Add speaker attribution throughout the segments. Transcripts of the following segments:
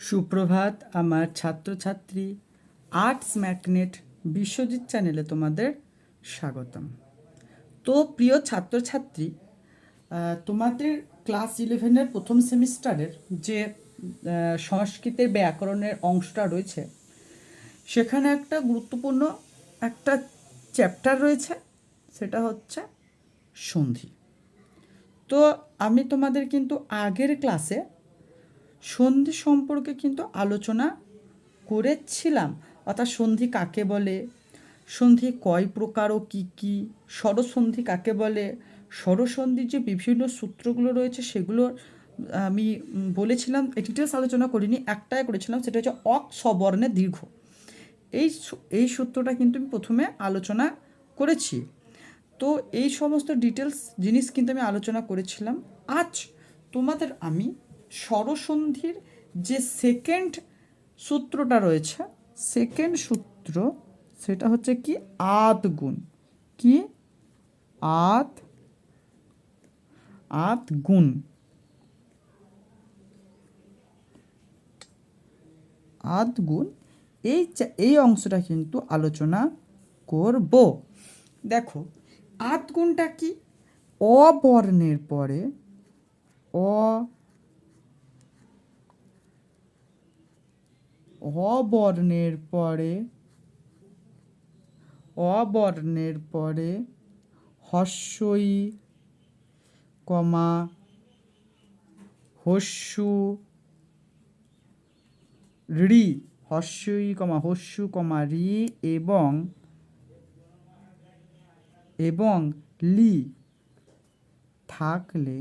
Speaker 1: সুপ্রভাত আমার ছাত্রছাত্রী আর্টস ম্যাগনেট বিশ্বজিৎ চ্যানেলে তোমাদের স্বাগতম। তো প্রিয় ছাত্রছাত্রী, তোমাদের ক্লাস 11-এর প্রথম সেমিস্টারের যে সংস্কৃতের ব্যাকরণের অংশটা রয়েছে, সেখানে একটা গুরুত্বপূর্ণ একটা চ্যাপ্টার রয়েছে, সেটা হচ্ছে সন্ধি। তো আমি তোমাদের কিন্তু আগের ক্লাসে সন্ধি সম্পর্কে কিন্তু আলোচনা করেছিলাম, অর্থাৎ সন্ধি কাকে বলে, সন্ধি কয় প্রকার ও কী কী, স্বরসন্ধি কাকে বলে, স্বরসন্ধির যে বিভিন্ন সূত্রগুলো রয়েছে সেগুলো আমি বলেছিলাম। ডিটেলস আলোচনা করিনি, একটাই করেছিলাম, সেটা হচ্ছে অক স্ববর্ণে দীর্ঘ। এই সূত্রটা কিন্তু আমি প্রথমে আলোচনা করেছি। তো এই সমস্ত ডিটেলস জিনিস কিন্তু আমি আলোচনা করেছিলাম। আজ তোমাদের আমি স্বরসন্ধির যে সেকেন্ড সূত্রটা রয়েছে, সেকেন্ড সূত্র, সেটা হচ্ছে কি আদ গুণ। কি আদ আদ গুণ আদ গুণ এই অংশটা কিন্তু আলোচনা করব। দেখো, আদ গুণটা কি? অবর্ণের পরে অবর্ণের পরে হস্যই কমা হস্যু রি, হস্যই কমা হস্যু কমা রি এবং লি থাকলে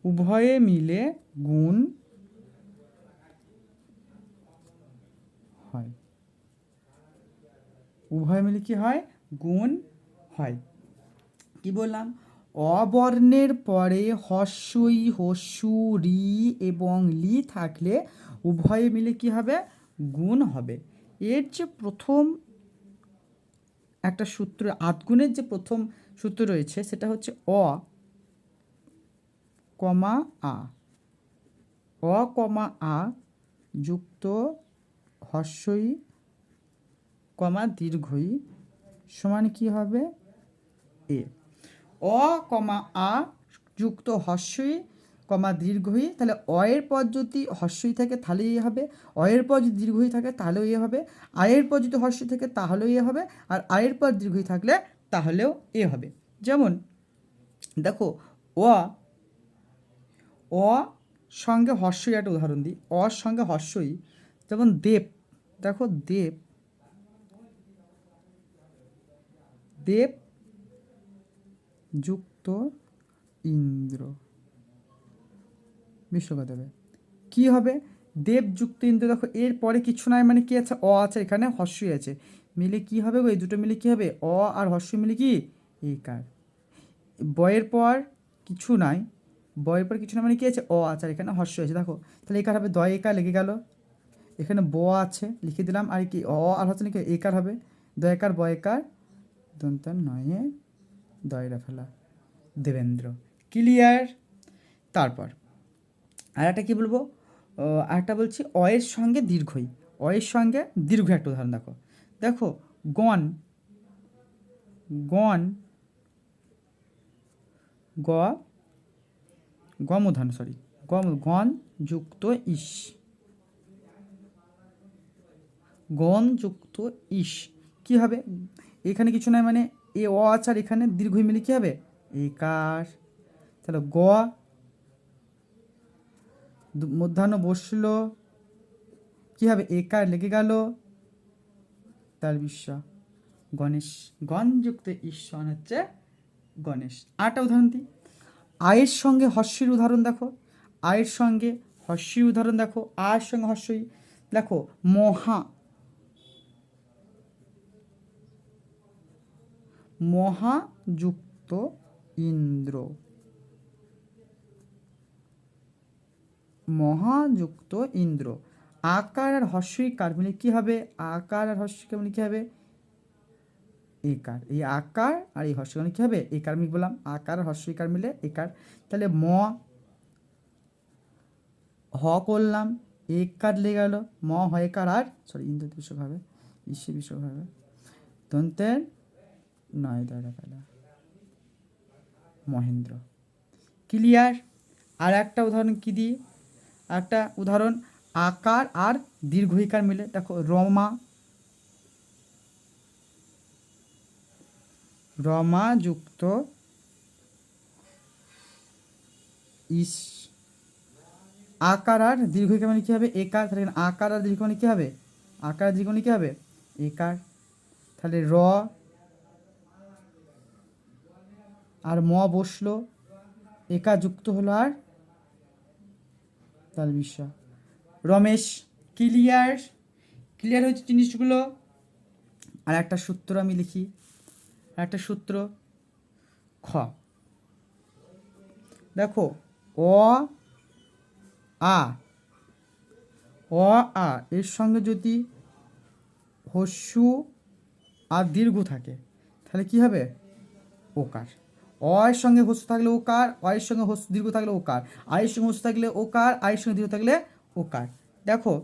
Speaker 1: উভয়ে মিলে গুণ হয়। উভয় মিলে কি হয়? গুণ হয়। কি বললাম? অবর্ণের পরে হস্যই হস্যু রি এবং লি থাকলে উভয়ে মিলে কি হবে? গুণ হবে। এর যে প্রথম একটা সূত্র, আদগুণের যে প্রথম সূত্র রয়েছে, সেটা হচ্ছে অ কমা আ যুক্ত হস্যই কমা দীর্ঘই সমান কি হবে? এ। অ কমা আ যুক্ত হস্যই কমা দীর্ঘই, তাহলে অ এর পর যদি হস্যই থাকে তাহলে এ হবে, অ এর পর যদি দীর্ঘই থাকে তাহলেও এ হবে, আয়ের পর যদি হস্যই থাকে তাহলেও এ হবে, আর আয়ের পর দীর্ঘই থাকলে তাহলেও এ হবে। যেমন দেখো, অ সঙ্গে হস্যই, একটা উদাহরণ দিই, অর সঙ্গে হস্যই, যেমন দেব। দেখো, দেব যুক্ত ইন্দ্র, বিশ্বকদেবে কি হবে? দেব যুক্ত ইন্দ্র। দেখো, এর পরে কিছু নাই, মানে কি আছে? অ আছে, এখানে হস্যই আছে, মিলে কি হবে গো? এই দুটো মিলে কি হবে? অ আর হস্যই মিলে কি একার। বয়ের পর কিছু নাই, মানে কি আছে? অ আছে, আর এখানে হস্য আছে। দেখো, তাহলে একার হবে, দয় একার লেগে গেল, এখানে ব আছে লিখে দিলাম, আর কি অ আর হচ্ছে নাকি একার হবে, দয়কার বয়কার দন্তান নয়ে দয়রা ফেলা, দেবেন্দ্র। ক্লিয়ার? তারপর আর একটা কী বলবো, আরেকটা বলছি, অয়ের সঙ্গে দীর্ঘই, অয়ের সঙ্গে দীর্ঘ একটা উদাহরণ দেখো। দেখো, গণ গণ গ গম উদাহরণ, সরি, গণ যুক্ত ইস, গণ যুক্ত ইস কী হবে? এখানে কিছু নয়, মানে এ অ আচার, এখানে দীর্ঘই মিলে কী হবে? একার। তাহলে গ মধ্যাহ্ন বসলো, কী হবে? একার লেগে গেল, তার বিশ্ব গণেশ, গণযুক্ত ঈশ্বর হচ্ছে গণেশ। আরেকটা উদাহরণ দিই, আয়ের সঙ্গে হস্যের উদাহরণ দেখো, আয়ের সঙ্গে হস্যের উদাহরণ দেখো, আয়ের সঙ্গে হস্যই, দেখো, মহাযুক্ত ইন্দ্র, মহাযুক্ত ইন্দ্র। আকার আর হস্যইকার মিলে কি হবে? আকার আর হস্যইকার মিলে কি হবে? একার। এই আকার আর এই হস্যইকার কি হবে? একার। আমি বললাম আকার আর হস্যইকার মিলে একার। তাহলে হ করলাম, একার লেগে গেল, হয়কার আর সরি ইন্দু বিশ্বক হবে, ঈশ্বর বিশ্বক হবে, দন্তের নয় দ্বারা পেলা মহেন্দ্র। ক্লিয়ার? আর একটা উদাহরণ কি দিই? একটা উদাহরণ আকার আর দীর্ঘইকার মিলে, দেখো রমা যুক্ত ইস, আকার আর দীর্ঘইকার মানে কি হবে? একার। তাহলে আকার আর দীর্ঘ মানে কি হবে? আকার আর দীর্ঘ মানে কি হবে? একার। তাহলে র আর বসলো, একার যুক্ত হলো আর তাল বিশ্ব, রমেশ। ক্লিয়ার? ক্লিয়ার হয়েছে জিনিসগুলো? আর একটা সূত্র আমি লিখি, আর একটা সূত্র খ। দেখো আ এর সঙ্গে যদি হস্যু আর দীর্ঘ থাকে তাহলে কি হবে? ওকার। এর সঙ্গে হস্য থাকলে ওকার, এর সঙ্গে দীর্ঘ থাকলে ওকার, এর সঙ্গে হস্য থাকলে ওকার, এর সঙ্গে দীর্ঘ থাকলে ওকার। দেখো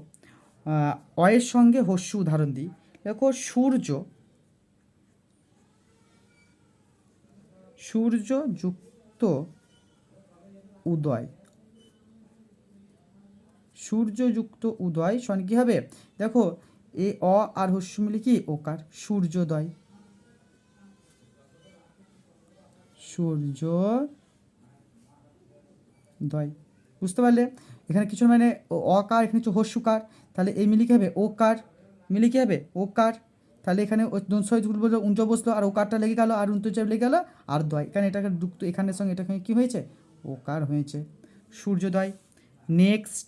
Speaker 1: এর সঙ্গে হস্য উদাহরণ দিই। দেখো সূর্য যুক্ত উদয়, সূর্য যুক্ত উদয় সঙ্গে কী হবে? দেখো এই আর হস্য মিলে কি? ওকার, সূর্যোদয়। সূর্যোদয়, বুঝতে পারলে? এখানে কিছু মানে অকার, এখানে কিছু হস্যকার, তাহলে এই মিলে কী হবে? ওকার। মিলে কী হবে? ওকার। তাহলে এখানে বললো উঞ্চ বসলো, আর ওকারটা লেগে গেল, আর উন্তচাপ লেগে গেল, আর দয়, এখানে এটাকে যুক্ত, এখানের সঙ্গে এটা কী হয়েছে? ওকার হয়েছে, সূর্যোদয়। নেক্সট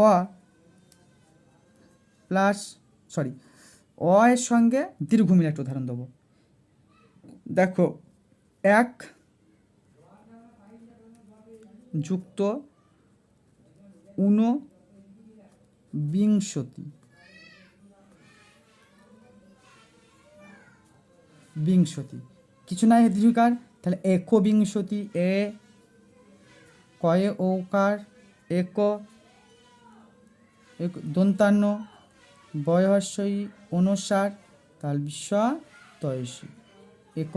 Speaker 1: অ প্লাস এর সঙ্গে দীর্ঘ মিলে একটা উদাহরণ দেবো। দেখো এক যুক্ত ঊনবিংশতি, কিছু নাই দীর্ঘকার, তাহলে একবিংশতি, কয়ে ওকার, দন্তান্ন, বয়হস্যই অনুসার, তাল বিশ্ব তয়সী,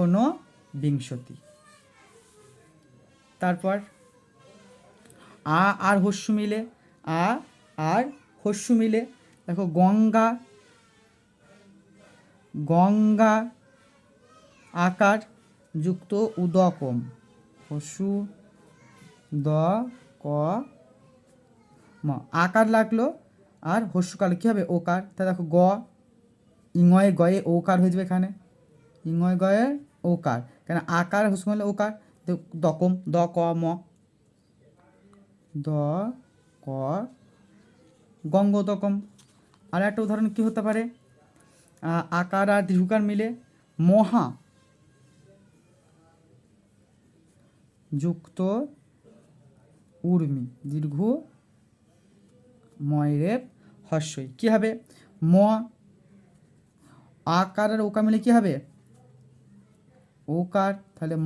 Speaker 1: ঊনবিংশতি। তারপর আর হস্য মিলে, আর হস্য মিলে, দেখো গঙ্গা আকার যুক্ত উদকম, হস্যু দ ক ম, আকার লাগলো আর হস্যকার কী হবে? ওকার। তা দেখো ইঙয়ে গয়ে ওকার হয়ে যাবে এখানে, ইঙয়ে গয়ে ওকার, কেন আকার হস্য হলে ওকার, দকম, দ ক ম, দ ক গঙ্গোদকম। আর একটা উদাহরণ কি হতে পারে? আকার আর দীর্ঘকার মিলে মহা যুক্ত উর্মি, দীর্ঘ ময়রেপ হস্যই, কী হবে? আকার আর ওকার মিলে কী হবে? ওকার। তাহলে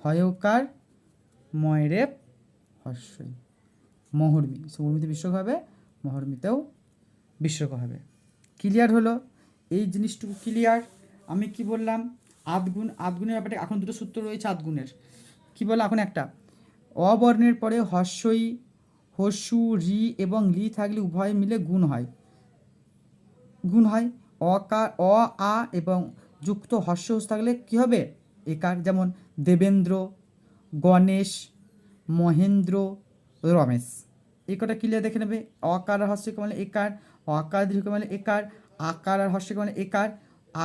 Speaker 1: হয় ওকার, ময়রেপ হস্যই, মহর্মি। উর্মিতে বিশ্বক হবে, মহর্মিতেও বিশ্বক হবে। ক্লিয়ার হলো? এই জিনিসটুকু ক্লিয়ার? আমি কি বললাম? আদগুণের ব্যাপারে এখন দুটো সূত্র রয়েছে আদগুণের। কি বললাম? এখন একটা, অবর্ণের পরে হস্যই, হস্যু, রি এবং লি থাকলে উভয় মিলে গুণ হয়। আ এবং যুক্ত হস্য থাকলে কি হবে? একার। যেমন দেবেন্দ্র, গণেশ, মহেন্দ্র, রমেশ। এই কটা ক্লিয়ার দেখে নেবে। অকার আর হস্যকে মানে একার, অকার দীর্ঘ মানে একার, আকার আর হস্যকে মানে একার,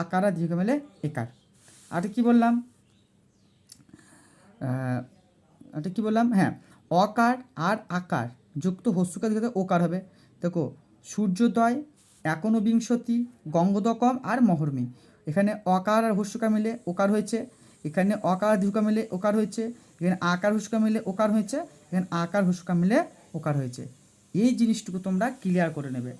Speaker 1: আকার আর দীর্ঘ মানে একার। আর কি বললাম? হ্যাঁ, অকার আর আকার যুক্ত হস্যকার দীর্ঘ ওকার হবে। দেখো সূর্যোদয়, একবিংশতি, গঙ্গোদকম আর মহর্মি, এখানে অকার আর হস্যকার মিলে ওকার হয়েছে, এখানে অকার আর দীর্ঘকার মিলে ওকার হয়েছে, এখানে আকার হস্যকার মিলে ওকার হয়েছে, এখানে আকার হস্যকার মিলে প্রকার হয়েছে, এই জিনিসটুকু তোমরা ক্লিয়ার করে নেবে।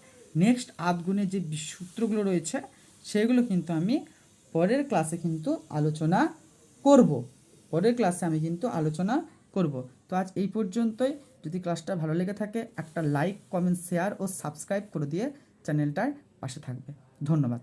Speaker 1: নেক্সট আধগুণের যে সূত্রগুলো রয়েছে সেগুলো কিন্তু আমি পরের ক্লাসে কিন্তু আলোচনা করব। পরের ক্লাসে আমি কিন্তু আলোচনা করব। তো আজ এই পর্যন্তই। যদি ক্লাসটা ভালো লেগে থাকে একটা লাইক, কমেন্ট, শেয়ার ও সাবস্ক্রাইব করে দিয়ে চ্যানেলটার পাশে থাকবে। ধন্যবাদ।